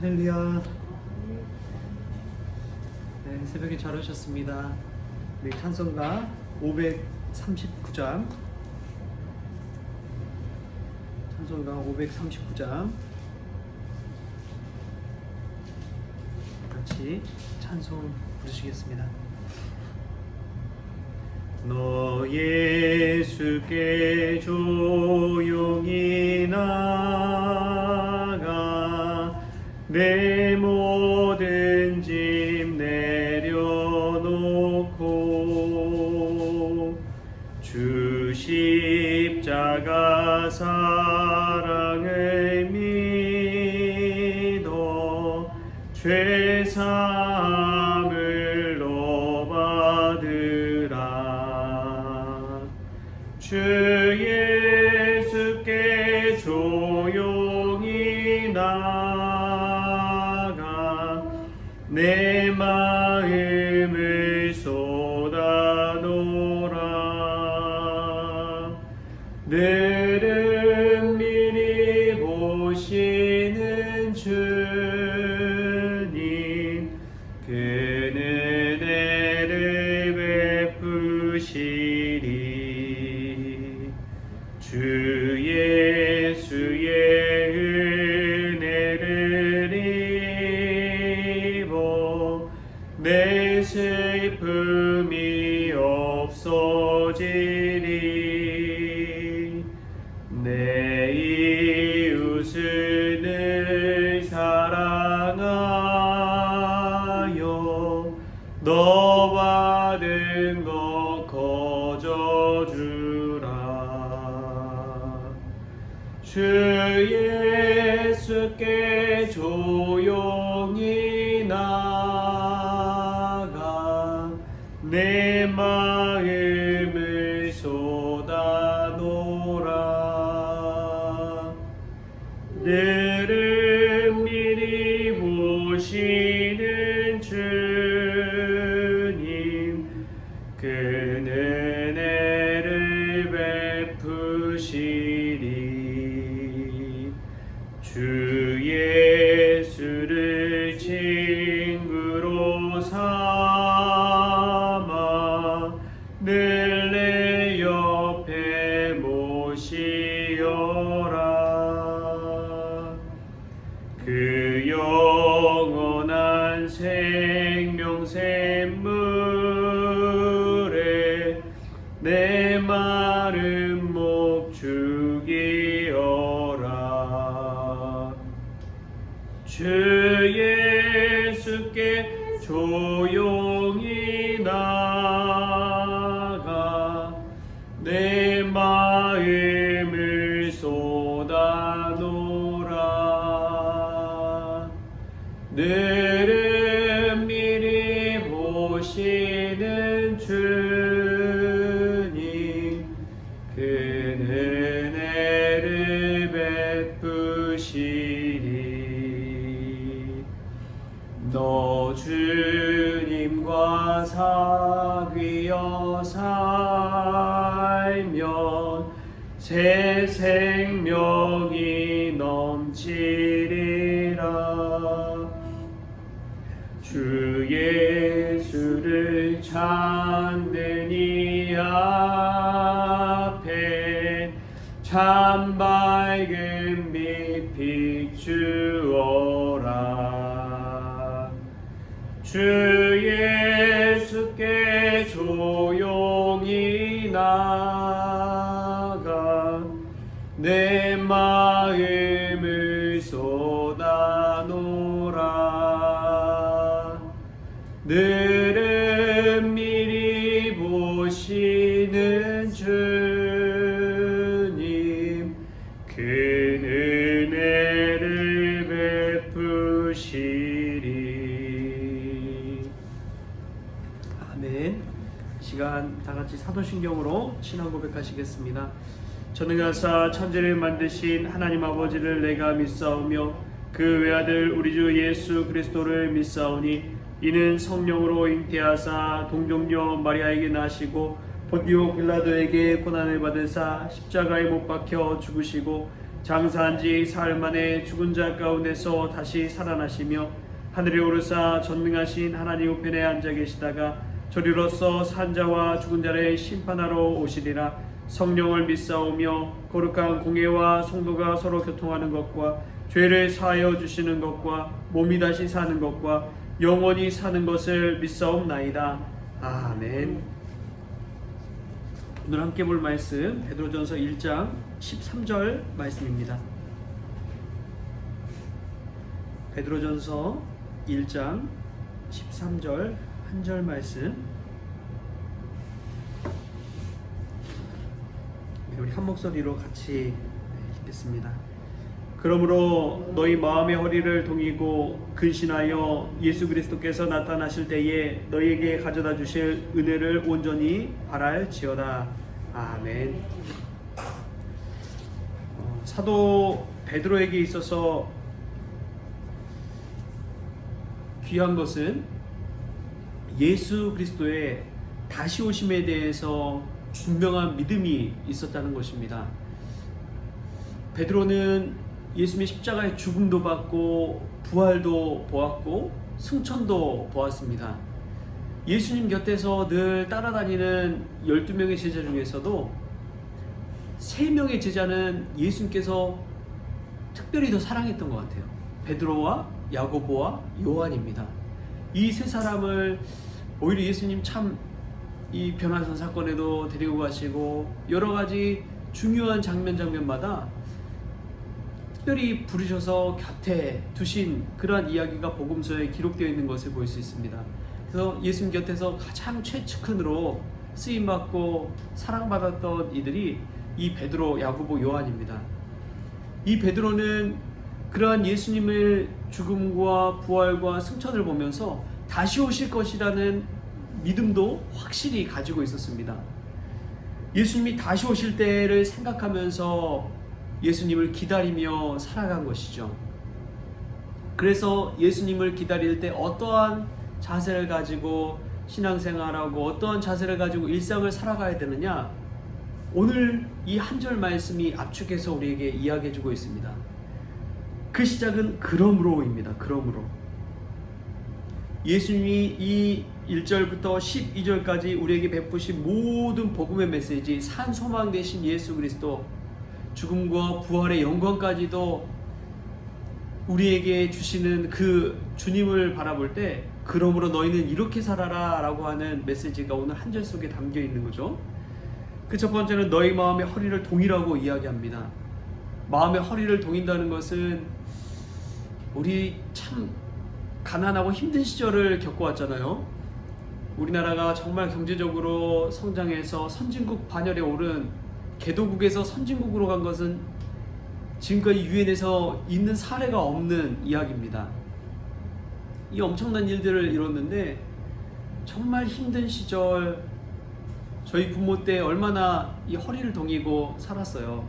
할렐루야. 네, 새벽에 잘 오셨습니다. 네, 찬송가 539장. 찬송가 539장. 같이 찬송 부르시겠습니다. 너 예수께 조용히 나가 내 모든 짐 내려놓고 주 십자가 사랑을 믿어 죄 사함을 너 받으라. 주 예수께 조용히 나가 내 마음을 쏟아놓으라. 늘은 미리 보시는 주님 그는 은혜를 베푸시리. 주 예수의 은혜를 입어 내 슬픔이 없어지리. 내 이웃을 늘 사랑하여 너 받은 것 거저주라. 주 예수께 조용히 나가 내 마음을 쏟아놓으라. 늘은 미리 보시는 주님 그는 은혜를 베푸시리. 주 예수를 친구로 삼아 늘 내 옆에 모시어라. 그 영원한 생명 샘물에 내 마른 목 죽이어라. 주 예수께 조용히 나가 내 마음을 쏟아놓으라. 늘은 미리 보시는 주님 그는 은혜를 베푸시리. 너 주님과 사귀어 살면 새 생명이 넘치리라. 주 예수를 찾는 이 앞에 참 밝은 빛 비추어라. 주 예수께 조용히 나가 내 마음을 쏟아놓으라. 늘은 미리 보시는 주님 그는 은혜를 베푸시리. 아멘. 시간 다같이 사도신경으로 신앙 고백하시겠습니다. 전능하사 천지를 만드신 하나님 아버지를 내가 믿사오며 그 외아들 우리 주 예수 그리스도를 믿사오니 이는 성령으로 잉태하사 동정녀 마리아에게 나시고 본디오 빌라도에게 고난을 받으사 십자가에 못 박혀 죽으시고 장사한 지 사흘 만에 죽은 자 가운데서 다시 살아나시며 하늘에 오르사 전능하신 하나님 우편에 앉아 계시다가 저리로서 산자와 죽은 자를 심판하러 오시리라. 성령을 믿사오며 거룩한 공예와 성도가 서로 교통하는 것과 죄를 사하여 주시는 것과 몸이 다시 사는 것과 영원히 사는 것을 믿사옵나이다. 아멘. 오늘 함께 볼 말씀 베드로전서 1장 13절 말씀입니다. 베드로전서 1장 13절 한 절 말씀, 우리 한 목소리로 같이 읽겠습니다. 그러므로 너희 마음의 허리를 동이고 근신하여 예수 그리스도께서 나타나실 때에 너희에게 가져다 주실 은혜를 온전히 바랄지어다. 아멘. 사도 베드로에게 있어서 귀한 것은 예수 그리스도의 다시 오심에 대해서 분명한 믿음이 있었다는 것입니다. 베드로는 예수님의 십자가의 죽음도 받고 부활도 보았고 승천도 보았습니다. 예수님 곁에서 늘 따라다니는 12명의 제자 중에서도 3명의 제자는 예수님께서 특별히 더 사랑했던 것 같아요. 베드로와 야고보와 요한입니다. 이 3사람을 오히려 예수님 참 이 변화산 사건에도 데리고 가시고 여러 가지 중요한 장면마다 특별히 부르셔서 곁에 두신 그러한 이야기가 복음서에 기록되어 있는 것을 볼 수 있습니다. 그래서 예수님 곁에서 가장 최측근으로 쓰임받고 사랑받았던 이들이 이 베드로, 야고보, 요한입니다. 이 베드로는 그러한 예수님의 죽음과 부활과 승천을 보면서 다시 오실 것이라는 믿음도 확실히 가지고 있었습니다. 예수님이 다시 오실 때를 생각하면서 예수님을 기다리며 살아간 것이죠. 그래서 예수님을 기다릴 때 어떠한 자세를 가지고 신앙생활하고 어떠한 자세를 가지고 일상을 살아가야 되느냐, 오늘 이 한 절 말씀이 압축해서 우리에게 이야기해주고 있습니다. 그 시작은 그러므로입니다. 그러므로 예수님이 이 1절부터 12절까지 우리에게 베푸신 모든 복음의 메시지, 산소망 되신 예수 그리스도, 죽음과 부활의 영광까지도 우리에게 주시는 그 주님을 바라볼 때 그러므로 너희는 이렇게 살아라 라고 하는 메시지가 오늘 한 절 속에 담겨 있는 거죠. 그 첫 번째는 너희 마음의 허리를 동이라고 이야기합니다. 마음의 허리를 동인다는 것은 우리 참 가난하고 힘든 시절을 겪어왔잖아요. 우리나라가 정말 경제적으로 성장해서 선진국 반열에 오른 개도국에서 선진국으로 간 것은 지금까지 유엔에서 있는 사례가 없는 이야기입니다. 이 엄청난 일들을 이뤘는데 정말 힘든 시절 저희 부모 때 얼마나 이 허리를 동이고 살았어요.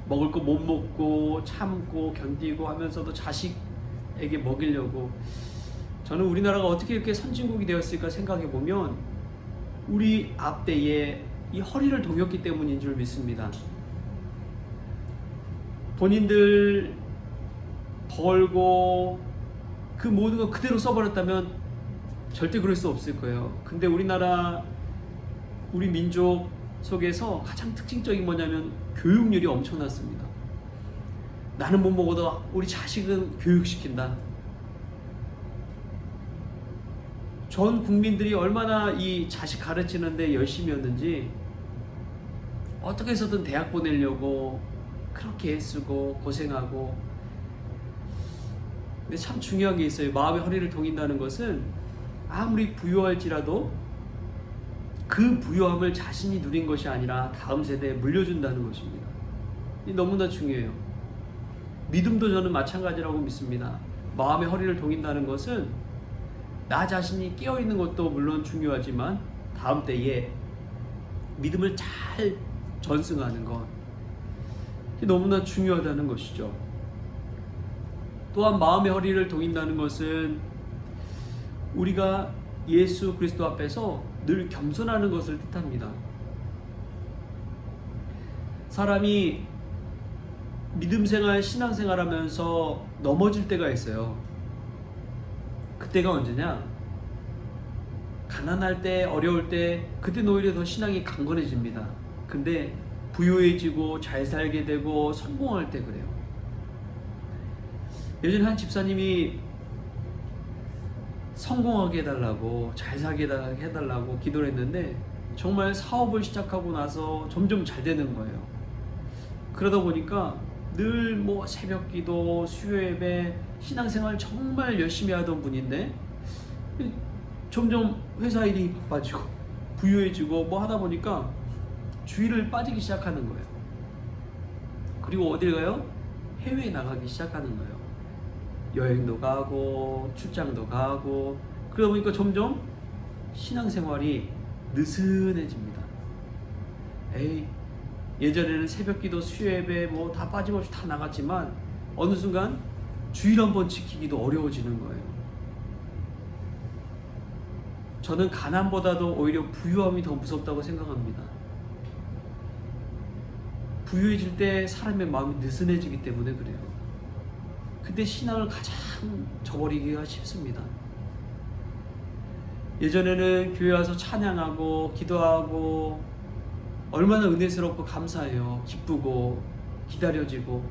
먹을 거 못 먹고 참고 견디고 하면서도 자식에게 먹이려고. 저는 우리나라가 어떻게 이렇게 선진국이 되었을까 생각해 보면 우리 앞때에 이 허리를 동였기 때문인 줄 믿습니다. 본인들 벌고 그 모든 거 그대로 써버렸다면 절대 그럴 수 없을 거예요. 근데 우리나라, 우리 민족 속에서 가장 특징적인 뭐냐면 교육률이 엄청났습니다. 나는 못 먹어도 우리 자식은 교육시킨다. 전 국민들이 얼마나 이 자식 가르치는데 열심이었는지 어떻게 해서든 대학 보내려고 그렇게 애쓰고 고생하고. 근데 참 중요한 게 있어요. 마음의 허리를 동인다는 것은 아무리 부유할지라도 그 부유함을 자신이 누린 것이 아니라 다음 세대에 물려준다는 것입니다. 이 너무나 중요해요. 믿음도 저는 마찬가지라고 믿습니다. 마음의 허리를 동인다는 것은 나 자신이 깨어있는 것도 물론 중요하지만 다음 때에 믿음을 잘 전승하는 것, 너무나 중요하다는 것이죠. 또한 마음의 허리를 동인다는 것은 우리가 예수 그리스도 앞에서 늘 겸손하는 것을 뜻합니다. 사람이 믿음 생활, 신앙 생활 하면서 넘어질 때가 있어요. 그때가 언제냐? 가난할 때, 어려울 때, 그때는 오히려 더 신앙이 강건해집니다. 근데 부유해지고 잘 살게 되고 성공할 때 그래요. 예전에 한 집사님이 성공하게 해달라고, 잘 살게 해달라고 기도를 했는데 정말 사업을 시작하고 나서 점점 잘 되는 거예요. 그러다 보니까 늘 뭐 새벽 기도, 수요 예배, 신앙생활 정말 열심히 하던 분인데 점점 회사 일이 바빠지고 부유해지고 뭐 하다 보니까 주일을 빠지기 시작하는 거예요. 그리고 어딜 가요? 해외에 나가기 시작하는 거예요. 여행도 가고 출장도 가고. 그러다 보니까 점점 신앙생활이 느슨해집니다. 에이, 예전에는 새벽기도, 수요예배 뭐 다 빠짐없이 다 나갔지만 어느 순간 주일 한번 지키기도 어려워지는 거예요. 저는 가난보다도 오히려 부유함이 더 무섭다고 생각합니다. 부유해질 때 사람의 마음이 느슨해지기 때문에 그래요. 그때 신앙을 가장 저버리기가 쉽습니다. 예전에는 교회 와서 찬양하고 기도하고 얼마나 은혜스럽고 감사해요. 기쁘고 기다려지고.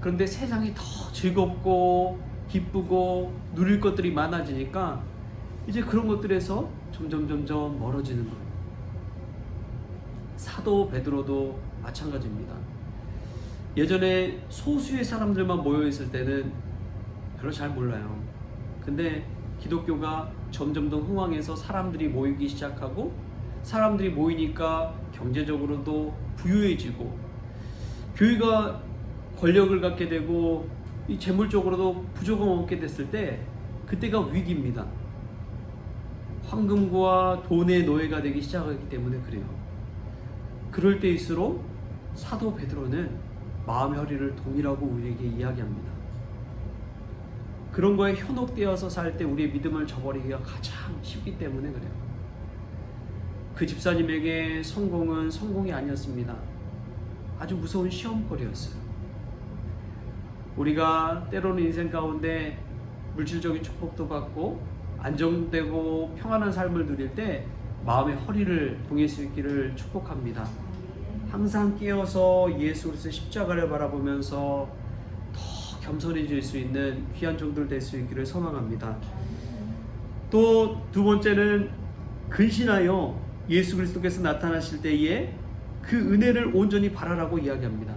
그런데 세상이 더 즐겁고 기쁘고 누릴 것들이 많아지니까 이제 그런 것들에서 점점 멀어지는 거예요. 사도 베드로도 마찬가지입니다. 예전에 소수의 사람들만 모여 있을 때는 별로 잘 몰라요. 근데 기독교가 점점 더 흥왕해서 사람들이 모이기 시작하고, 사람들이 모이니까 경제적으로도 부유해지고, 교회가 권력을 갖게 되고 이 재물적으로도 부족함 없게 됐을 때 그때가 위기입니다. 황금과 돈의 노예가 되기 시작하기 때문에 그래요. 그럴 때일수록 사도 베드로는 마음의 허리를 동이라고 우리에게 이야기합니다. 그런 거에 현혹되어서 살 때 우리의 믿음을 저버리기가 가장 쉽기 때문에 그래요. 그 집사님에게 성공은 성공이 아니었습니다. 아주 무서운 시험거리였어요. 우리가 때로는 인생 가운데 물질적인 축복도 받고 안정되고 평안한 삶을 누릴 때 마음의 허리를 동일 수 있기를 축복합니다. 항상 깨어서 예수 그리스도의 십자가를 바라보면서 더 겸손해질 수 있는 귀한 종들 될 수 있기를 소망합니다. 또 두 번째는 근신하여 예수 그리스도께서 나타나실 때에 그 은혜를 온전히 바라라고 이야기합니다.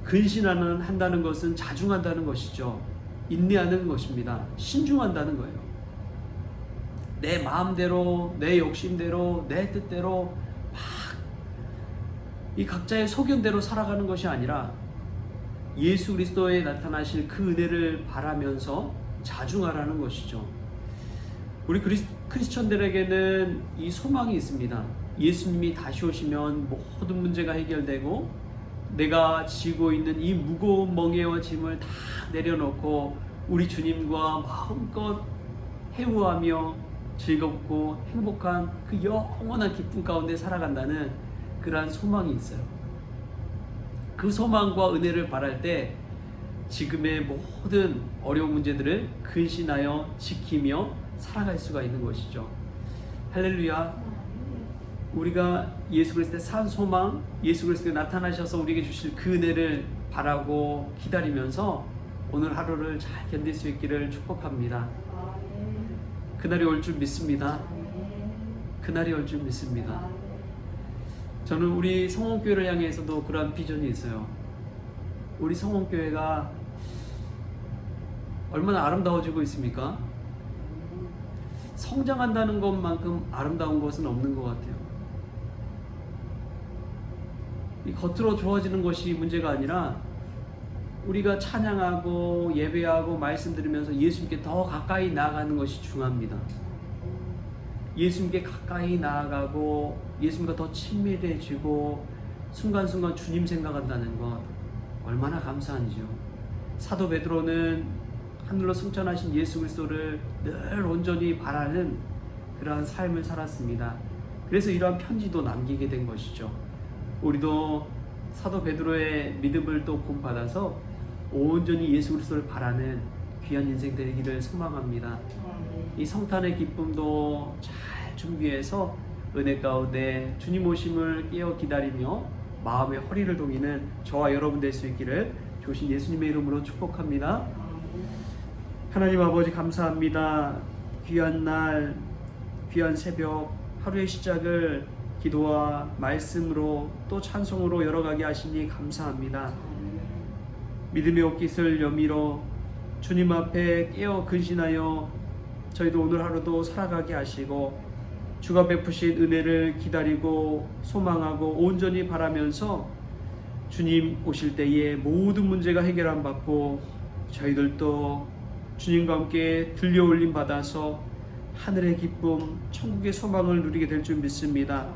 근신한다는 것은 자중한다는 것이죠. 인내하는 것입니다. 신중한다는 거예요. 내 마음대로, 내 욕심대로, 내 뜻대로 막 이 각자의 소견대로 살아가는 것이 아니라 예수 그리스도에 나타나실 그 은혜를 바라면서 자중하라는 것이죠. 우리 크리스천들에게는 이 소망이 있습니다. 예수님이 다시 오시면 모든 문제가 해결되고 내가 지고 있는 이 무거운 멍에와 짐을 다 내려놓고 우리 주님과 마음껏 해우하며 즐겁고 행복한 그 영원한 기쁨 가운데 살아간다는 그러한 소망이 있어요. 그 소망과 은혜를 바랄 때 지금의 모든 어려운 문제들을 근신하여 지키며 살아갈 수가 있는 것이죠. 할렐루야. 우리가 예수 그리스도의 산 소망, 예수 그리스도에 나타나셔서 우리에게 주실 그 은혜를 바라고 기다리면서 오늘 하루를 잘 견딜 수 있기를 축복합니다. 그날이 올 줄 믿습니다. 그날이 올 줄 믿습니다. 저는 우리 성원교회를 향해서도 그러한 비전이 있어요. 우리 성원교회가 얼마나 아름다워지고 있습니까? 성장한다는 것만큼 아름다운 것은 없는 것 같아요. 이 겉으로 좋아지는 것이 문제가 아니라 우리가 찬양하고 예배하고 말씀 들으면서 예수님께 더 가까이 나아가는 것이 중요합니다. 예수님께 가까이 나아가고 예수님과 더 친밀해지고 순간순간 주님 생각한다는 것 얼마나 감사한지요. 사도 베드로는 하늘로 승천하신 예수 그리스도를 늘 온전히 바라는 그러한 삶을 살았습니다. 그래서 이러한 편지도 남기게 된 것이죠. 우리도 사도 베드로의 믿음을 또 본받아서 온전히 예수 그리스도를 바라는 귀한 인생 되기를 소망합니다. 이 성탄의 기쁨도 잘 준비해서 은혜 가운데 주님 오심을 깨어 기다리며 마음의 허리를 동이는 저와 여러분 될 수 있기를 조신 예수님의 이름으로 축복합니다. 하나님 아버지 감사합니다. 귀한 날, 귀한 새벽, 하루의 시작을 기도와 말씀으로 또 찬송으로 열어가게 하시니 감사합니다. 믿음의 옷깃을 여미러 주님 앞에 깨어 근신하여 저희도 오늘 하루도 살아가게 하시고 주가 베푸신 은혜를 기다리고 소망하고 온전히 바라면서 주님 오실 때에 모든 문제가 해결함 받고 저희들도 주님과 함께 들려올림 받아서 하늘의 기쁨, 천국의 소망을 누리게 될 줄 믿습니다.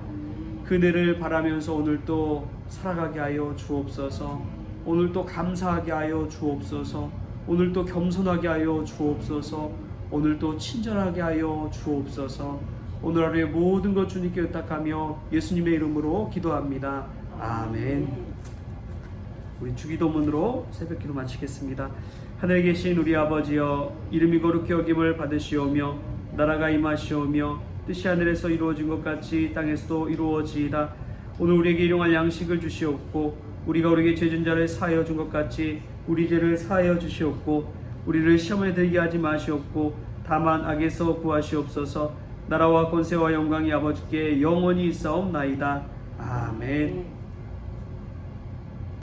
그 은혜를 바라면서 오늘도 살아가게 하여 주옵소서. 오늘도 감사하게 하여 주옵소서. 오늘도 겸손하게 하여 주옵소서. 오늘도 친절하게 하여 주옵소서. 오늘 하루의 모든 것 주님께 의탁하며 예수님의 이름으로 기도합니다. 아멘. 우리 주기도문으로 새벽기도 마치겠습니다. 하늘에 계신 우리 아버지여, 이름이 거룩히 여김을 받으시오며 나라가 임하시오며 뜻이 하늘에서 이루어진 것 같이 땅에서도 이루어지이다. 오늘 우리에게 일용할 양식을 주시옵고 우리가 우리에게 죄진 자를 사하여 준 것 같이 우리 죄를 사하여 주시옵고 우리를 시험에 들게 하지 마시옵고 다만 악에서 구하시옵소서. 나라와 권세와 영광이 아버지께 영원히 있사옵나이다. 아멘.